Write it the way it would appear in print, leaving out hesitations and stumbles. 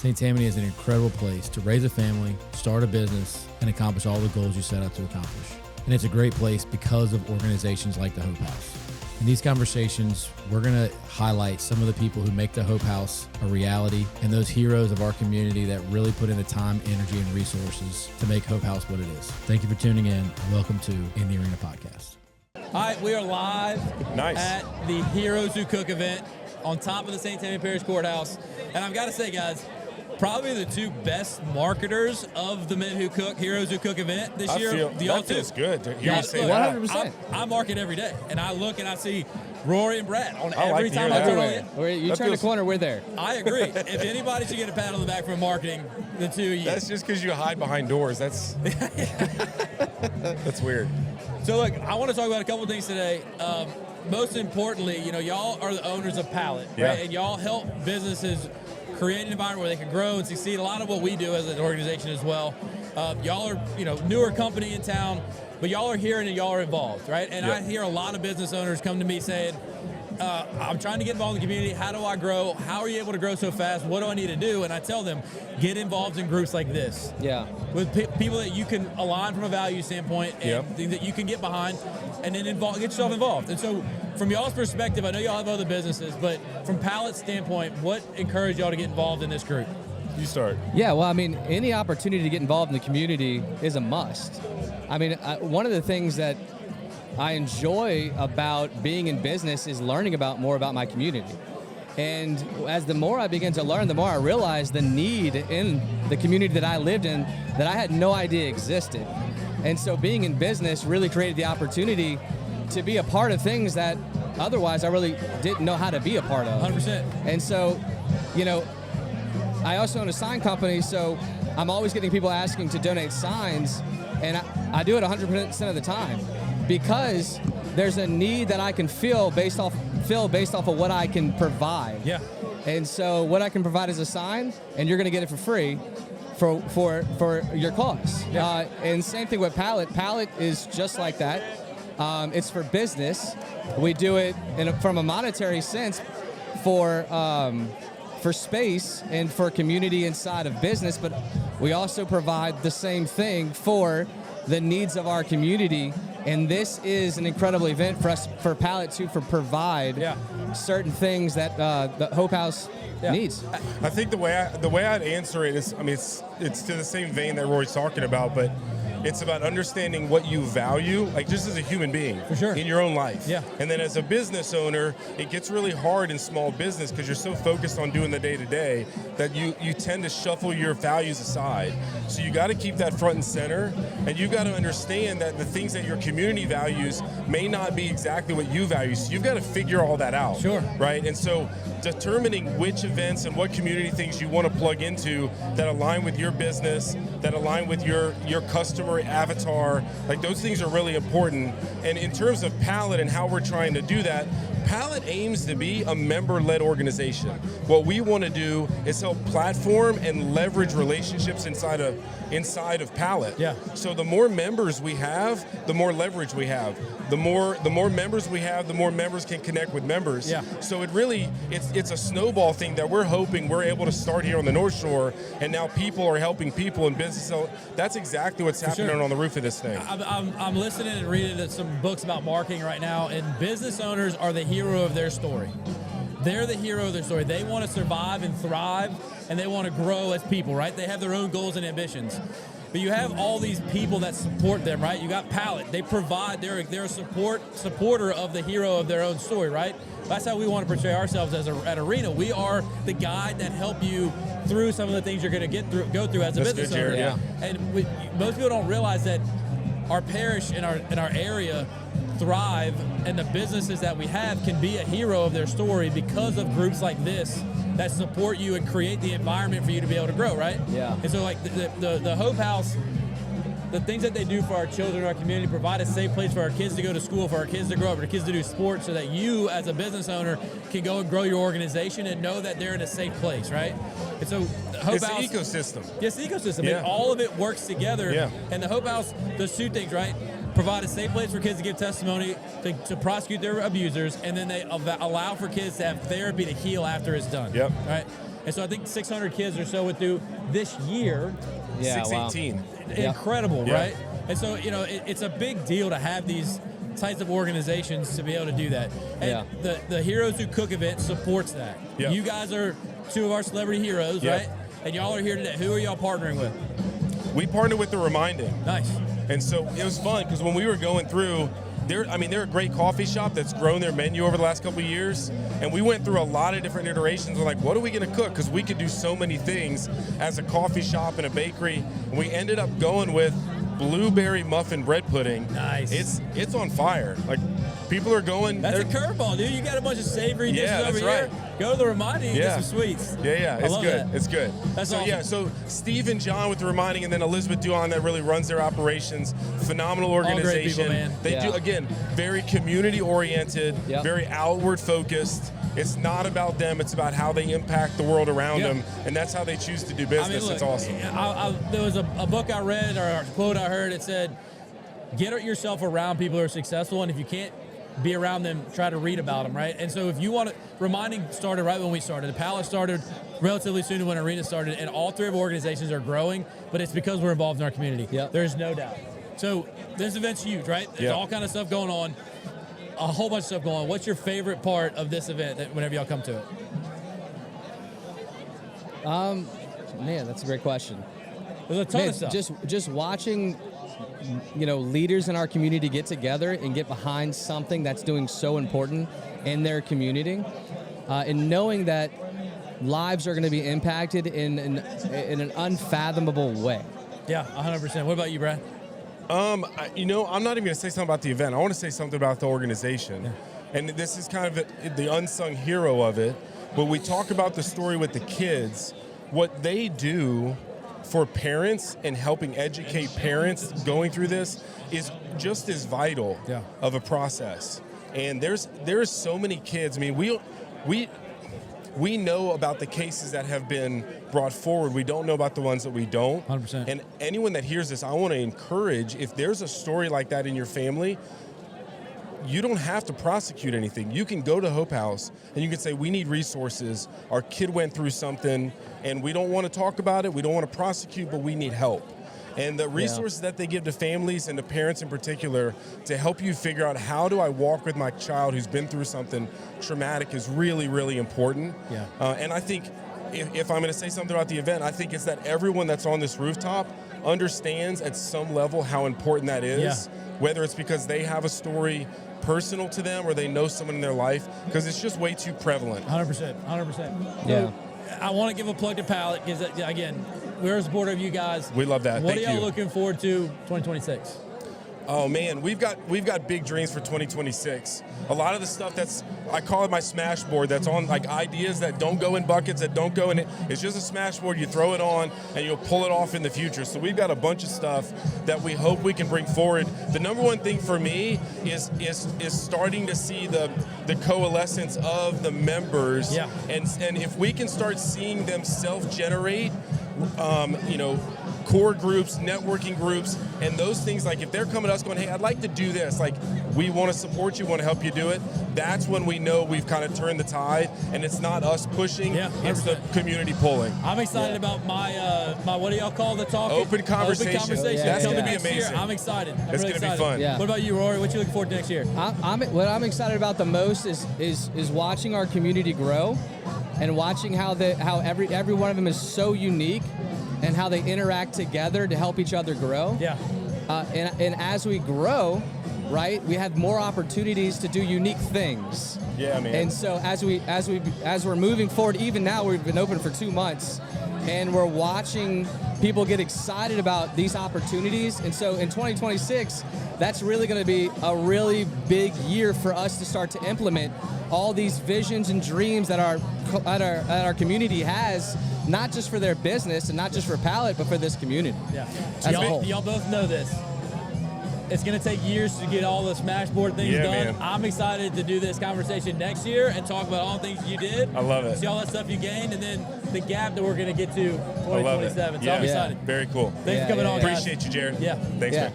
St. Tammany is an incredible place to raise a family, start a business, and accomplish all the goals you set out to accomplish. And it's a great place because of organizations like the Hope House. In these conversations, we're going to highlight some of the people who make the Hope House a reality and those heroes of our community that really put in the time, energy, and resources to make Hope House what it is. Thank you for tuning in, and welcome to In the Arena Podcast. All right, we are live at the Heroes Who Cook event on top of the St. Tammany Parish Courthouse. And I've got to say, guys, probably the two best marketers of the Men Who Cook, Heroes Who Cook event this year. That feels good to hear you say 100%. I market every day, and I look and I see Rory and Brad on every time I turn on it. You turn the corner, we're there. I agree. If anybody should get a pat on the back for marketing, the two of you. That's just because you hide behind doors. That's that's weird. So, look, I want to talk about a couple of things today. Most importantly, y'all are the owners of Pallet, right? And y'all help businesses create an environment where they can grow and succeed. A lot of what we do as an organization as well. Y'all are, newer company in town, but y'all are here and y'all are involved, right? And I hear a lot of business owners come to me saying, I'm trying to get involved in the community. How do I grow? How are you able to grow so fast? What do I need to do? And I tell them, get involved in groups like this. Yeah. With people that you can align from a value standpoint and that you can get behind, and then get yourself involved. And so from y'all's perspective, I know y'all have other businesses, but from Pallet's standpoint, what encouraged y'all to get involved in this group? You start. Yeah, well, I mean, any opportunity to get involved in the community is a must. I mean, one of the things that I enjoy about being in business is learning more about my community. And as the more I begin to learn, the more I realize the need in the community that I lived in that I had no idea existed. And so being in business really created the opportunity to be a part of things that otherwise I really didn't know how to be a part of. 100%. And so, I also own a sign company, so I'm always getting people asking to donate signs, and I do it 100% of the time because there's a need that I can fill based off of what I can provide. Yeah. And so what I can provide is a sign, and you're going to get it for free for your cost. Yeah. And same thing with Pallet. Pallet is just like that. It's for business. We do it from a monetary sense for space and for community inside of business, but we also provide the same thing for the needs of our community. And this is an incredible event for us, for Pallet to provide certain things that the Hope House needs. I think the way I'd answer it is, it's to the same vein that Rory's talking about, but it's about understanding what you value, like just as a human being, for sure, in your own life. Yeah. And then as a business owner, it gets really hard in small business because you're so focused on doing the day-to-day that you tend to shuffle your values aside. So you got to keep that front and center, and you got to understand that the things that your community values may not be exactly what you value. So you've got to figure all that out. Sure. Right? And so determining which events and what community things you want to plug into that align with your business, that align with your customer avatar, like those things are really important. And in terms of Pallet and how we're trying to do that, Pallet aims to be a member-led organization. What we want to do is help platform and leverage relationships inside of Pallet. Yeah. So the more members we have, the more leverage we have. The more members we have, the more members can connect with members. Yeah. So it's a snowball thing that we're hoping we're able to start here on the North Shore, and now people are helping people in business. So that's exactly what's happening on the roof of this thing. I'm listening and reading some books about marketing right now, and business owners are the hero of their story. They're the hero of their story. They want to survive and thrive, and they want to grow as people, right? They have their own goals and ambitions. But you have all these people that support them, right? You got Pallet. They provide, they're a supporter of the hero of their own story, right? That's how we want to portray ourselves at Arena. We are the guide that help you through some of the things you're going to go through as a business owner. Jared, yeah. And most people don't realize that our parish and our area thrive, and the businesses that we have can be a hero of their story because of groups like this that support you and create the environment for you to be able to grow, right? Yeah. And so like the Hope House, the things that they do for our children, our community, provide a safe place for our kids to go to school, for our kids to grow up, for our kids to do sports, so that you as a business owner can go and grow your organization and know that they're in a safe place, right? And so Hope House, it's an ecosystem. Yes, the ecosystem. Yeah. And all of it works together. Yeah. And the Hope House does two things, right? Provide a safe place for kids to give testimony, to prosecute their abusers, and then they allow for kids to have therapy to heal after it's done. Yep. Right? And so I think 600 kids or so went through this year. Yeah, 618. Incredible, Yeah. right? And so, it's a big deal to have these types of organizations to be able to do that. And the Heroes Who Cook event supports that. Yeah. You guys are two of our celebrity heroes, Yeah. right? And y'all are here today. Who are y'all partnering with? We partnered with the Reminding. Nice. And so it was fun because when we were going through, they're a great coffee shop that's grown their menu over the last couple of years. And we went through a lot of different iterations. We're like, what are we going to cook? Because we could do so many things as a coffee shop and a bakery. And we ended up going with blueberry muffin bread pudding. Nice. It's on fire. Like, people are going. That's a curveball, dude. You got a bunch of savory dishes Yeah, over that's here. right. Go to the Reminding and get some sweets. Yeah, I it's love good. that. It's good. That's so awesome. yeah, so Steve and John with the Reminding, and then Elizabeth Duan that really runs their operations. Phenomenal organization. All great people, man. They do, again, very community oriented, very outward focused. It's not about them, it's about how they impact the world around them, and that's how they choose to do business. Look, it's awesome. There was a book I read or a quote I heard. It said, get yourself around people who are successful, and if you can't be around them, try to read about them, right? And so if you want to, Reminding started right when we started. The Palace started relatively soon when Arena started, and all three of our organizations are growing, but it's because we're involved in our community. There's no doubt. So this event's huge, right? There's all kind of stuff going on, a whole bunch of stuff going on. What's your favorite part of this event whenever y'all come to it? Man, that's a great question. There's a ton of stuff. Just watching, leaders in our community get together and get behind something that's doing so important in their community, and knowing that lives are going to be impacted in an unfathomable way. Yeah, 100%. What about you, Brad? I'm not even going to say something about the event. I want to say something about the organization. Yeah. And this is kind of the unsung hero of it. But we talk about the story with the kids. What they do for parents and helping educate parents going through this is just as vital of a process. And there's so many kids. I mean, we know about the cases that have been brought forward. We don't know about the ones that we don't. 100%. And anyone that hears this, I want to encourage, if there's a story like that in your family, you don't have to prosecute anything. You can go to Hope House and you can say, we need resources. Our kid went through something and we don't want to talk about it. We don't want to prosecute, but we need help. And the resources that they give to families and to parents in particular to help you figure out how do I walk with my child who's been through something traumatic is really, really important. And I think if I'm going to say something about the event, I think it's that everyone that's on this rooftop understands at some level how important that is, whether it's because they have a story personal to them or they know someone in their life, because it's just way too prevalent. 100%. Yeah. I want to give a plug to Pallet because, again, we're a supporter of you guys. We love that. What Thank are y'all you. looking forward to 2026? Oh man, we've got big dreams for 2026. A lot of the stuff I call it my smash board, that's on like ideas that don't go in buckets, that don't go in it. It's just a smash board, you throw it on and you'll pull it off in the future. So we've got a bunch of stuff that we hope we can bring forward. The number one thing for me is starting to see the coalescence of the members. And if we can start seeing them self-generate, core groups, networking groups, and those things, like if they're coming to us going, hey, I'd like to do this, like we want to support you, want to help you do it, that's when we know we've kind of turned the tide, and it's not us pushing, it's the community pulling. I'm excited about my what do y'all call the talk? Open conversation. That's going to be next year. amazing. I'm excited. It's going to be fun. What about you, Rory? What you looking forward to next year? What I'm excited about the most is watching our community grow, and watching how every one of them is so unique, and how they interact together to help each other grow. And as we grow, right, we have more opportunities to do unique things. Yeah, man. And so as we're moving forward, even now we've been open for 2 months, and we're watching people get excited about these opportunities. And so in 2026, that's really going to be a really big year for us to start to implement all these visions and dreams that our community has, not just for their business and not just for Pallet, but for this community. As a whole. Y'all both know this. It's going to take years to get all the Smashboard things done. Man. I'm excited to do this conversation next year and talk about all the things you did. I love it. See all that stuff you gained, and then the gap that we're going to get to 2027. So I'm excited. Very cool. Thanks for coming on, guys. Appreciate you, Jared. Yeah. Thanks, man.